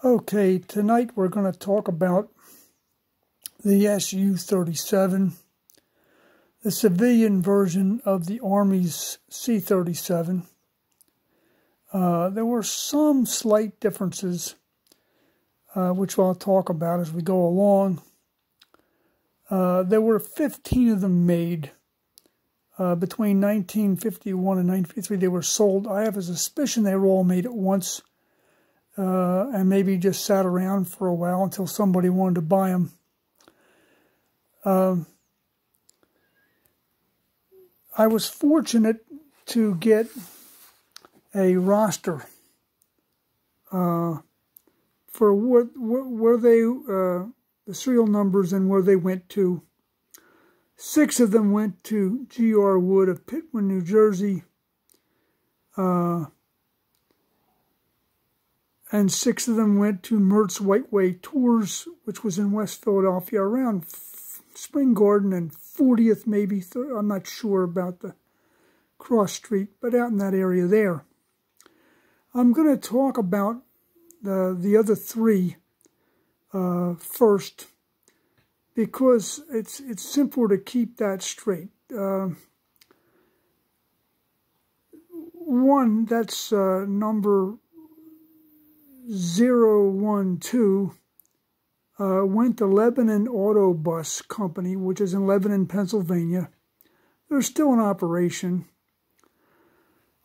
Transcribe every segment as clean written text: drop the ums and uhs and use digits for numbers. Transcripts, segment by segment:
Okay, tonight we're going to talk about the SU-37, the civilian version of the Army's C-37. There were some slight differences, which I'll talk about as we go along. There were 15 of them made. Between 1951 and 1953, they were sold. I have a suspicion they were all made at once. And maybe just sat around for a while until somebody wanted to buy them. I was fortunate to get a roster for where they, the serial numbers and where they went to. 6 of them went to G.R. Wood of Pitman, New Jersey. And 6 of them went to Mertz Whiteway Tours, which was in West Philadelphia, around Spring Garden and 40th, maybe. I'm not sure about the cross street, but out in that area there. I'm going to talk about the other 3 first, because it's simpler to keep that straight. One, that's number 012, went to Lebanon Auto Bus Company, which is in Lebanon, Pennsylvania. They're still in operation.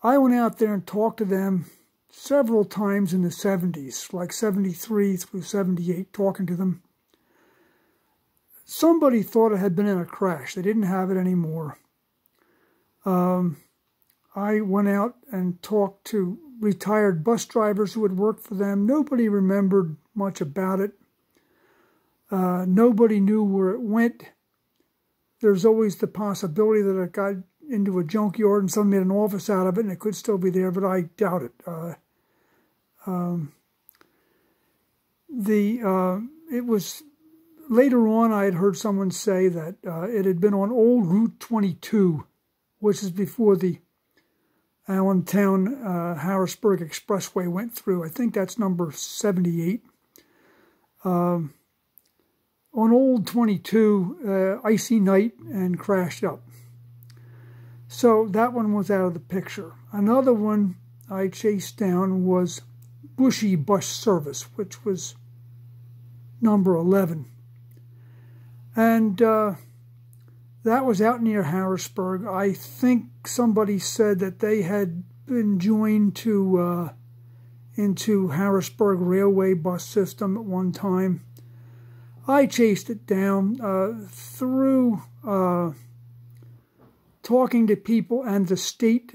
I went out there and talked to them several times in the 70s, like 73 through 78, talking to them. Somebody thought it had been in a crash. They didn't have it anymore. I went out and talked to retired bus drivers who had worked for them. Nobody remembered much about it. Nobody knew where it went. There's always the possibility that it got into a junkyard and someone made an office out of it and it could still be there, but I doubt it. It was later on I had heard someone say that it had been on old Route 22, which is before the Allentown-Harrisburg Expressway went through. I think that's number 78. On old 22, icy night, and crashed up. So that one was out of the picture. Another one I chased down was Bushy Bus Service, which was number 11. And that was out near Harrisburg. I think somebody said that they had been joined to into Harrisburg Railway bus system at one time. I chased it down through talking to people and the state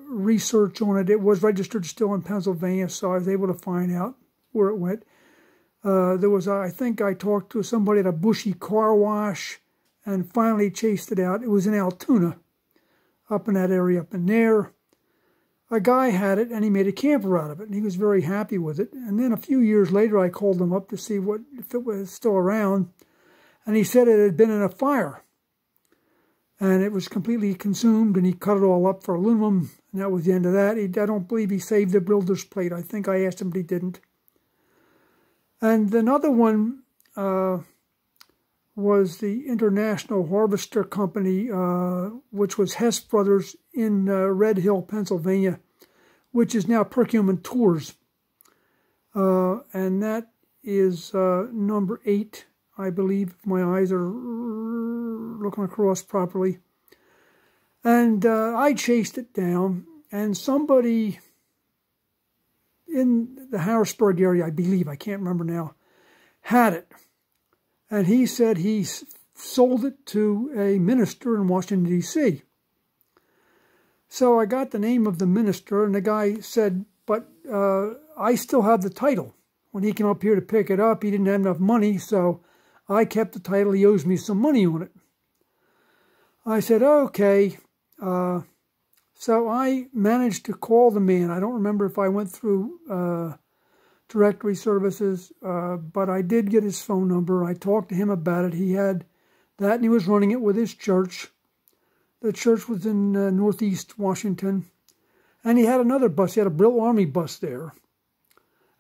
research on it. It was registered still in Pennsylvania, so I was able to find out where it went. I think I talked to somebody at a Bushy car wash, and finally chased it out. It was in Altoona, up in that area up in there. A guy had it, and he made a camper out of it, and he was very happy with it. And then a few years later, I called him up to see if it was still around, and he said it had been in a fire. And it was completely consumed, and he cut it all up for aluminum, and that was the end of that. I don't believe he saved the builder's plate. I think I asked him, but he didn't. And another one was the International Harvester Company, which was Hess Brothers in Red Hill, Pennsylvania, which is now Perkins Tours. And that is number 8, I believe, if my eyes are looking across properly. And I chased it down, and somebody in the Harrisburg area, I believe, I can't remember now, had it. And he said he sold it to a minister in Washington, D.C. So I got the name of the minister, and the guy said, but I still have the title. When he came up here to pick it up, he didn't have enough money, so I kept the title. He owes me some money on it. I said, okay. So I managed to call the man. I don't remember if I went through directory services, but I did get his phone number. I talked to him about it. He had that, and he was running it with his church. The church was in northeast Washington. And he had another bus. He had a Brill Army bus there.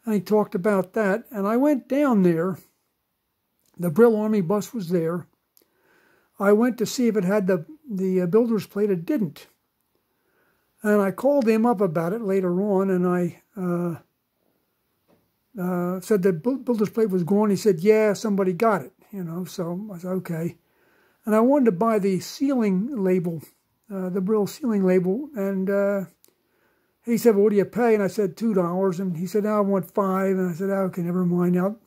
And he talked about that. And I went down there. The Brill Army bus was there. I went to see if it had the builder's plate. It didn't. And I called him up about it later on, and I said the builder's plate was gone. He said, yeah, somebody got it, so I said, okay. And I wanted to buy the ceiling label, the Brill ceiling label, and he said, well, what do you pay? And I said, $2, and he said, no, I want $5, and I said, okay, never mind. Now,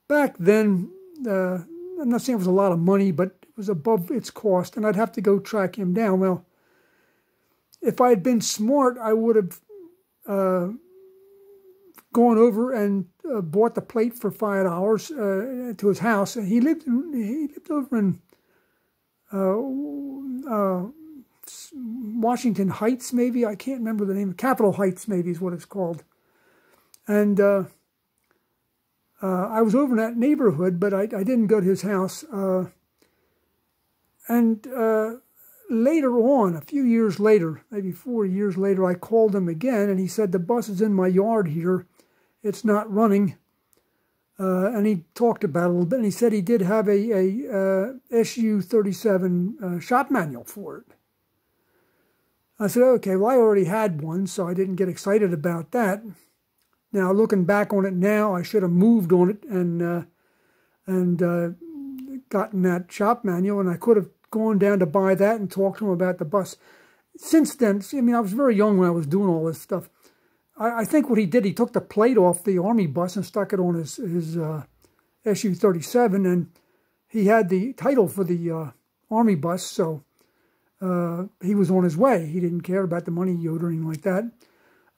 back then, I'm not saying it was a lot of money, but it was above its cost, and I'd have to go track him down. Well, if I had been smart, I would have gone over and bought the plate for $5 to his house. He lived over in Washington Heights, maybe. I can't remember the name. Capitol Heights, maybe, is what it's called. And I was over in that neighborhood, but I didn't go to his house. Later on, a few years later, maybe 4 years later, I called him again, and he said, the bus is in my yard here. It's not running. And he talked about it a little bit, and he said he did have a SU-37 shop manual for it. I said, okay, well, I already had one, so I didn't get excited about that. Now, looking back on it now, I should have moved on it and gotten that shop manual, and I could have gone down to buy that and talk to him about the bus. Since then, I mean, I was very young when I was doing all this stuff. I think what he did, he took the plate off the Army bus and stuck it on his SU-37, and he had the title for the Army bus, so he was on his way. He didn't care about the money he owed or anything like that.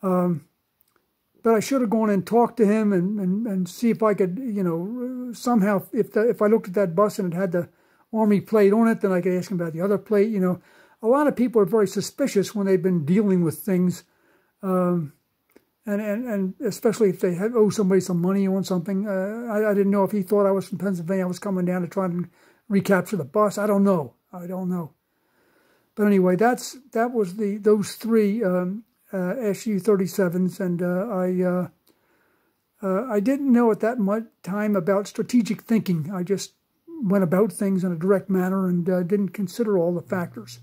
But I should have gone and talked to him and see if I could, somehow, if I looked at that bus and it had the Army plate on it, then I could ask him about the other plate. A lot of people are very suspicious when they've been dealing with things, and especially if they owe somebody some money on something. I didn't know if he thought I was from Pennsylvania. I was coming down to try and recapture the bus. I don't know. But anyway, that was those three SU-37s, and I didn't know at that much time about strategic thinking. I just went about things in a direct manner and didn't consider all the factors.